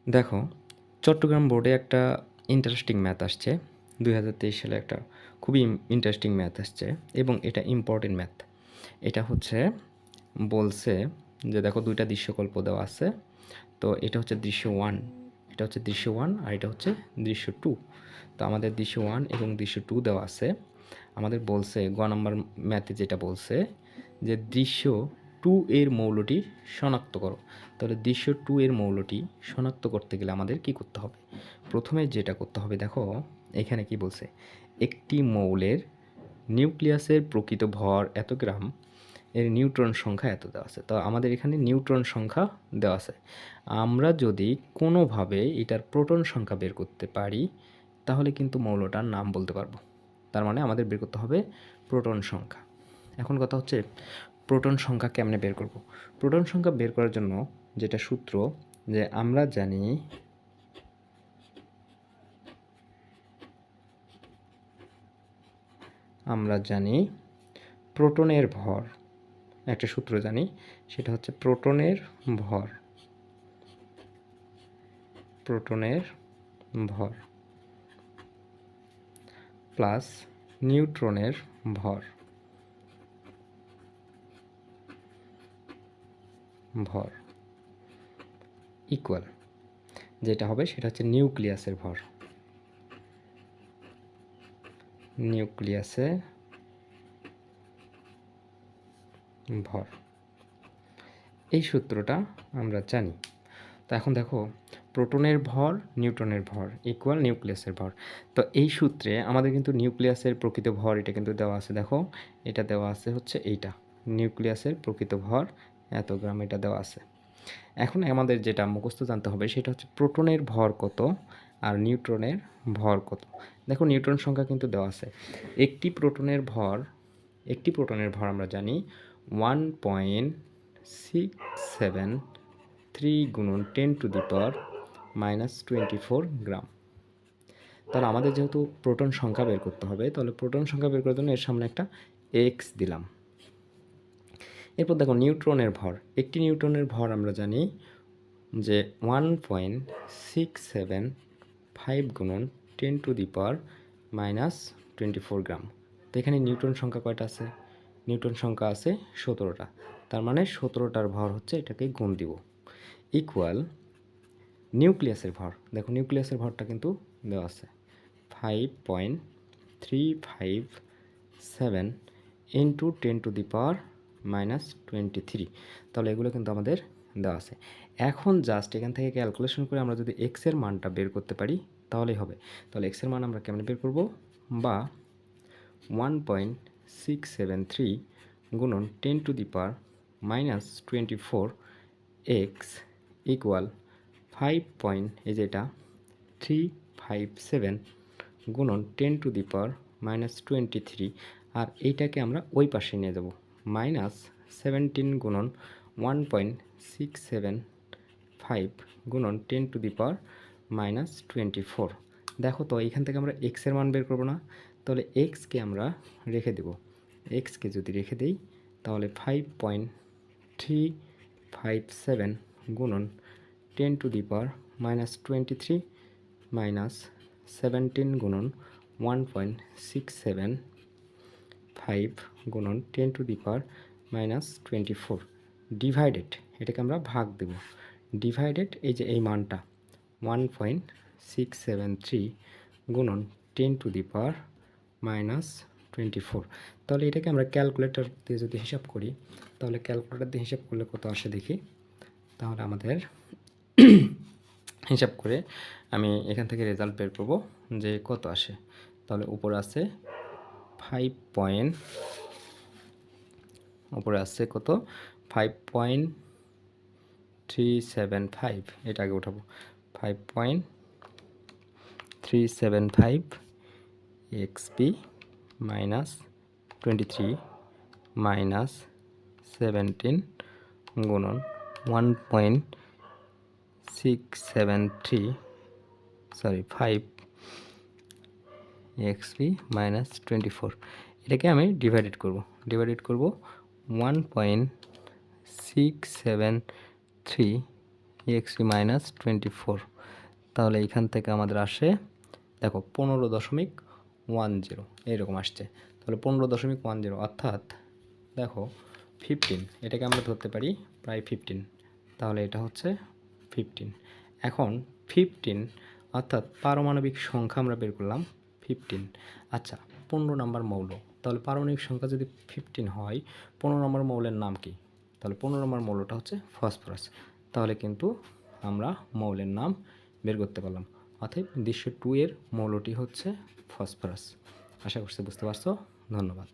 দেখো, চট্টগ্রাম বোর্ডে একটা ইন্টারেস্টিং ম্যাথ আসছে। 2023 সালে একটা খুবই ইন্টারেস্টিং ম্যাথ আসছে এবং এটা ইম্পর্টেন্ট ম্যাথ। এটা হচ্ছে বলছে যে দেখো 2টা দৃশ্যকল্প দেওয়া আছে। তো এটা হচ্ছে দৃশ্য 1, এটা হচ্ছে দৃশ্য 1 আর এটা হচ্ছে দৃশ্য 2। তো আমাদের দৃশ্য 1 এবং দৃশ্য 2 দেওয়া আছে। আমাদের বলছে গ নম্বর ম্যাথে যেটা বলছে যে দৃশ্য 2 এর মৌলটি শনাক্ত করো। তাহলে দৃশ্য 2 এর মৌলটি শনাক্ত করতে গেলে আমাদের কি করতে হবে? প্রথমে যেটা করতে হবে, দেখো এখানে কি বলছে, একটি মৌলের নিউক্লিয়াসের প্রকৃত ভর এত গ্রাম, এর নিউট্রন সংখ্যা এত দেওয়া আছে। তো আমাদের এখানে নিউট্রন সংখ্যা দেওয়া আছে। আমরা যদি কোনোভাবে এটার প্রোটন সংখ্যা বের করতে পারি তাহলে কিন্তু মৌলটার নাম বলতে পারবো। তার মানে আমাদের বের করতে হবে প্রোটন সংখ্যা। এখন কথা হচ্ছে প্রোটন সংখ্যা কেমনে বের করব? প্রোটন সংখ্যা বের করার জন্য যেটা সূত্র, যে আমরা জানি প্রোটনের ভর, একটা সূত্র জানি, সেটা হচ্ছে প্রোটনের ভর প্লাস নিউট্রনের ভর ইকুয়াল, যেটা হবে সেটা হচ্ছে নিউক্লিয়াসের ভর। এই সূত্রটা আমরা জানি। তো এখন দেখো, প্রোটনের ভর নিউট্রনের ভর ইকুয়াল নিউক্লিয়াসের ভর। তো এই সূত্রে আমাদের কিন্তু নিউক্লিয়াসের প্রকৃত ভর এটা কিন্তু দেওয়া আছে। দেখো এটা দেওয়া আছে হচ্ছে এইটা, নিউক্লিয়াসের প্রকৃত ভর এত গ্রাম, এটা দেওয়া আছে। এখন আমাদের যেটা মুখস্থ জানতে হবে সেটা হচ্ছে প্রোটনের ভর কত আর নিউট্রনের ভর কত। দেখো নিউট্রন সংখ্যা কিন্তু দেওয়া আছে। একটি প্রোটনের ভর আমরা জানি 1.673 গুণন 10⁻⁻24 গ্রাম। তাহলে আমাদের যেহেতু প্রোটন সংখ্যা বের করতে হবে, তাহলে প্রোটন সংখ্যা বের করার জন্য এর সামনে একটা এক্স দিলাম। এরপর দেখো নিউট্রনের ভর, একটি নিউট্রনের ভর আমরা জানি যে 1.675 গুণন 10⁻⁻24 গ্রাম। তো এখানে নিউট্রন সংখ্যা কয়টা আছে? নিউট্রন সংখ্যা আছে 17টা। তার মানে 17টার ভর হচ্ছে, এটাকে গুণ দিব, ইকুয়াল নিউক্লিয়াসের ভর। দেখো নিউক্লিয়াসের ভরটা কিন্তু দেওয়া আছে 5.357 ইন্টু 10⁻⁻23। তাহলে এগুলো কিন্তু আমাদের দেওয়া আছে। এখন জাস্ট এখান থেকে ক্যালকুলেশন করে আমরা যদি এক্সের মানটা বের করতে পারি তাহলেই হবে। তাহলে এক্সের মান আমরা কেমন বের করব? বা 1.673 গুণন 10⁻⁻24 এক্স ইকুয়াল 5.357 গুণন 10⁻⁻23, আর এইটাকে আমরা ওই পাশে নিয়ে যাব, -17 গুণন 1.675 গুণন 10⁻⁻24। দেখো তো এখান থেকে আমরা এক্সের মান বের করবো না, তাহলে এক্সকে আমরা রেখে দেব। এক্সকে যদি রেখে দিই তাহলে 5.357 গুণন 10⁻⁻23 -17 গুণন 1.675 গুণন 10⁻⁻24 ডিভাইডেড, এটাকে আমরা ভাগ দেব, ডিভাইডেড এই যে এই মানটা 1.673 গুণন 10⁻⁻24। তাহলে এটাকে আমরা ক্যালকুলেটর দিয়ে যদি হিসাব করি, তাহলে ক্যালকুলেটর দিয়ে হিসাব করলে কত আসে দেখি। তাহলে আমাদের হিসাব করে আমি এখান থেকে রেজাল্ট বের করব যে কত আসে। তাহলে উপরে আছে 5.375, এটা আগে উঠাবো, 5.375 এক্সপি মাইনাস 23 মাইনাস 17 গুণন 5 এক্সপি মাইনাস 24। এটাকে আমি ডিভাইডেড করব 1.673 এক্সপি মাইনাস 24 তাহলে এখান থেকে আমাদের আসে দেখো 15.10 এইরকম আসছে। তাহলে 15.10 অর্থাৎ দেখো 15, এটাকে আমরা ধরতে পারি প্রায় 15, তাহলে এটা হচ্ছে 15। এখন 15 অর্থাৎ পারমাণবিক সংখ্যা আমরা বের করলাম 15। আচ্ছা, 15 নম্বর মৌল, তাহলে পারমাণবিক সংখ্যা যদি 15 হয়, 15 নম্বর মৌলের নাম কি? তাহলে 15 নম্বর মৌলটা হচ্ছে ফসফরাস। তাহলে কিন্তু আমরা মৌলের নাম বের করতে পারলাম। অতএব দৃশ্য 2 এর মৌলটি হচ্ছে ফসফরাস। আশা করছি বুঝতে পারছো। ধন্যবাদ।